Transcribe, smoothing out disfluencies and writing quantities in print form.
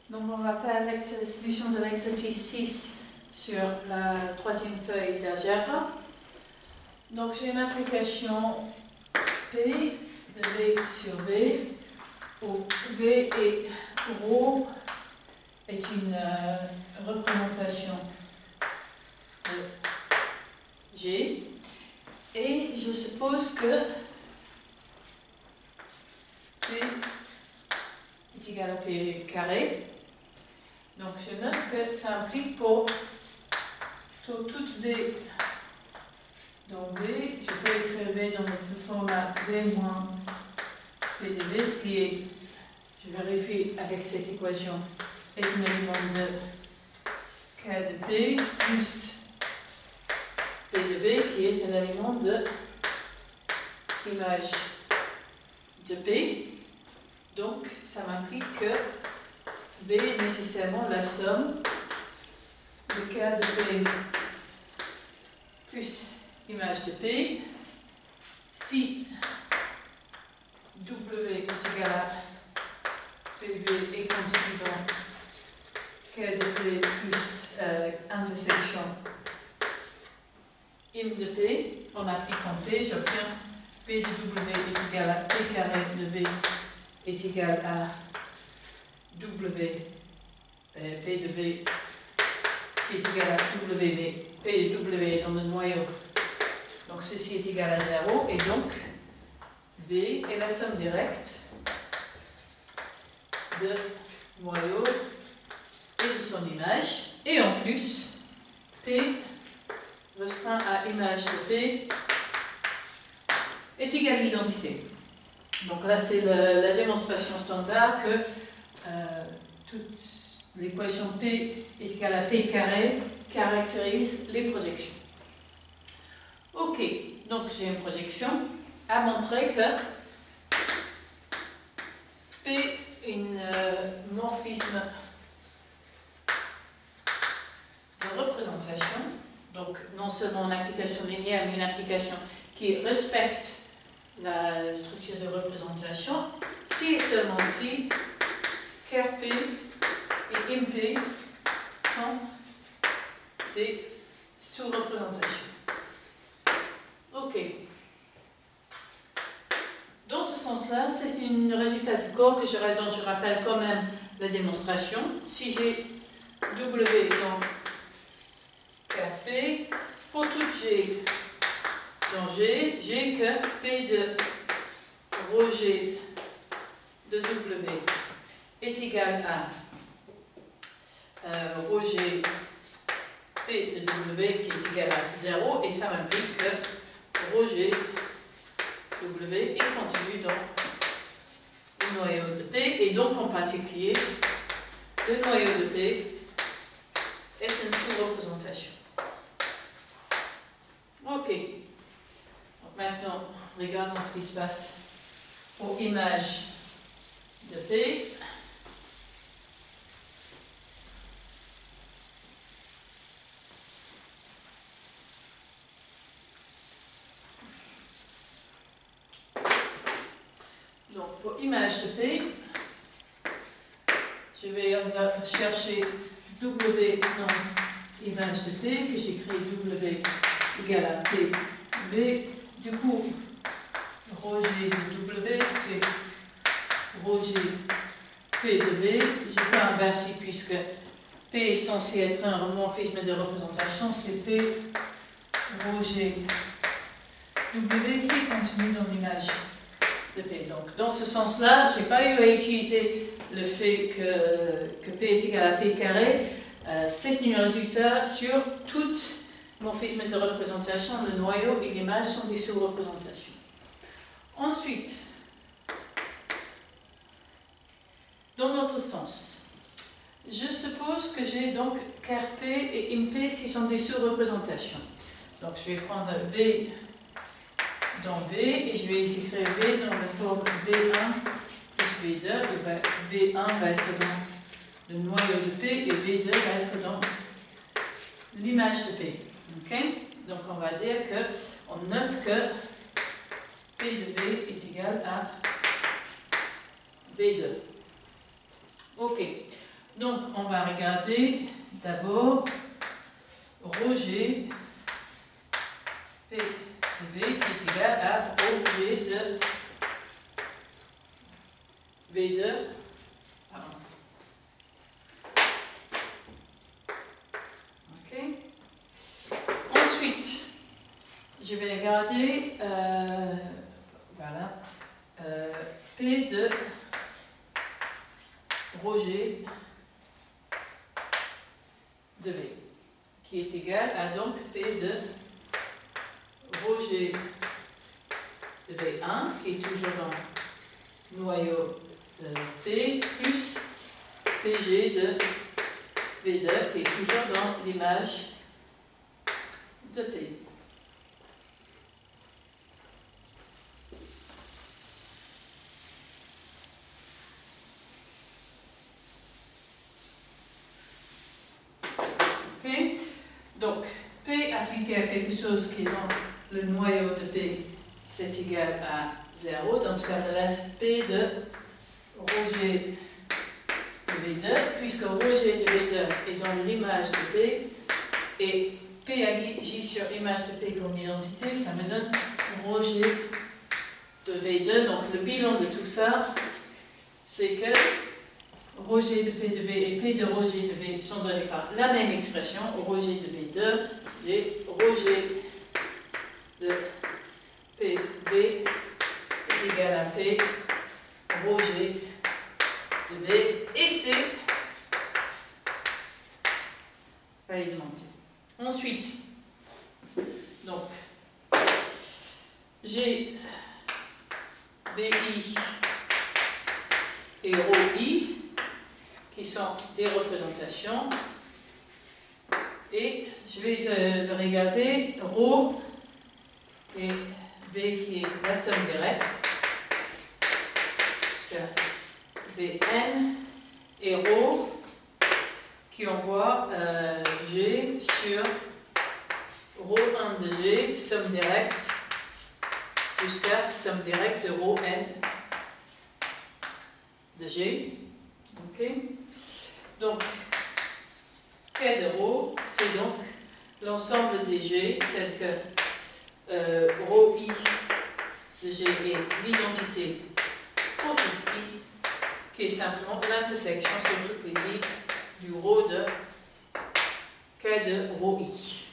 Donc on va faire la solution de l'exercice 6 sur la troisième feuille d'algèbre. Donc j'ai une application P de V sur V, où V et ρ est une représentation de G. Et je suppose que P est égal à P carré. Donc je note que ça implique pour toute V dans V, je peux écrire V dans le format V moins P de V, ce qui est, je vérifie avec cette équation, est un élément de K de P plus P de V qui est un élément de image de P. Donc ça m'implique que V est nécessairement la somme de K de P plus image de P. Si W est égal à PV et continu dans K de P plus intersection im de P, en appliquant P, j'obtiens P de W est égal à P carré de V est égal à W, P de V qui est égal à W, P de W est dans le noyau. Donc ceci est égal à 0 et donc V est la somme directe de noyau et de son image. Et en plus, P restreint à image de P est égal à l'identité. Donc là c'est la démonstration standard que toute l'équation P est égale à P carré caractérise les projections. Ok, donc j'ai une projection à montrer que P est un morphisme de représentation, donc non seulement une application linéaire, mais une application qui respecte la structure de représentation, si et seulement si ker P et imp sont des sous-représentations. Ok. Dans ce sens-là, c'est un résultat du corps dont je rappelle quand même la démonstration. Si j'ai W dans Kp, pour toute G dans G, j'ai que P de ρG de W est égal à ρG P de W qui est égal à 0, et ça m'implique que ρG W est continu dans le noyau de P, et donc en particulier, le noyau de P est une sous-représentation. Ok. Donc maintenant, regardons ce qui se passe aux images de P. Donc pour image de P, je vais chercher W dans image de P, que j'écris W égale à P V. Du coup, ρG de W, c'est ρG P de V. Je peux inverser puisque P est censé être un morphisme de représentation, c'est P ρG W qui continue dans l'image de P. Donc, dans ce sens-là, je n'ai pas eu à utiliser le fait que P est égal à P carré. C'est un résultat sur tout morphisme de représentation. Le noyau et l'image sont des sous-représentations. Ensuite, dans l'autre sens, je suppose que j'ai donc ker P et imp qui sont des sous-représentations. Donc, je vais prendre V dans V, et je vais écrire V dans la forme V1 plus V2. V1 va être dans le noyau de P et V2 va être dans l'image de P. Okay? Donc on va dire qu'on note que P de V est égal à V2. Ok. Donc, on va regarder d'abord rho G P de V qui est égal à rho G de V2. Pardon. Ok. Ensuite, je vais regarder voilà, P de rho G de V, qui est égal à donc P de rho G de V1, qui est toujours dans le noyau de P, plus PG de V2, qui est toujours dans l'image de P. Okay. Donc, P appliqué à quelque chose qui est dans le noyau de P, c'est égal à 0. Donc, ça me laisse P de rho G de V2, puisque rho G de V2 est dans l'image de P, et P agit sur l'image de P comme identité, ça me donne rho G de V2. Donc, le bilan de tout ça, c'est que rho G de P de V et P de rho G de V sont donnés par la même expression, rho G de V2, et rho G de P de V est égal à P rho G de V, et c'est validement. Ensuite, donc, j'ai VI et rho I qui sont des représentations, et je vais le regarder rho et V qui est la somme directe, jusqu'à Vn, et rho qui envoie G sur rho 1 de G, somme directe, jusqu'à somme directe de rho n de G. Ok. Donc, K de rho, c'est donc l'ensemble des G tels que rho I de G est l'identité pour toute I, qui est simplement l'intersection sur toutes les I du rho de K de rho I.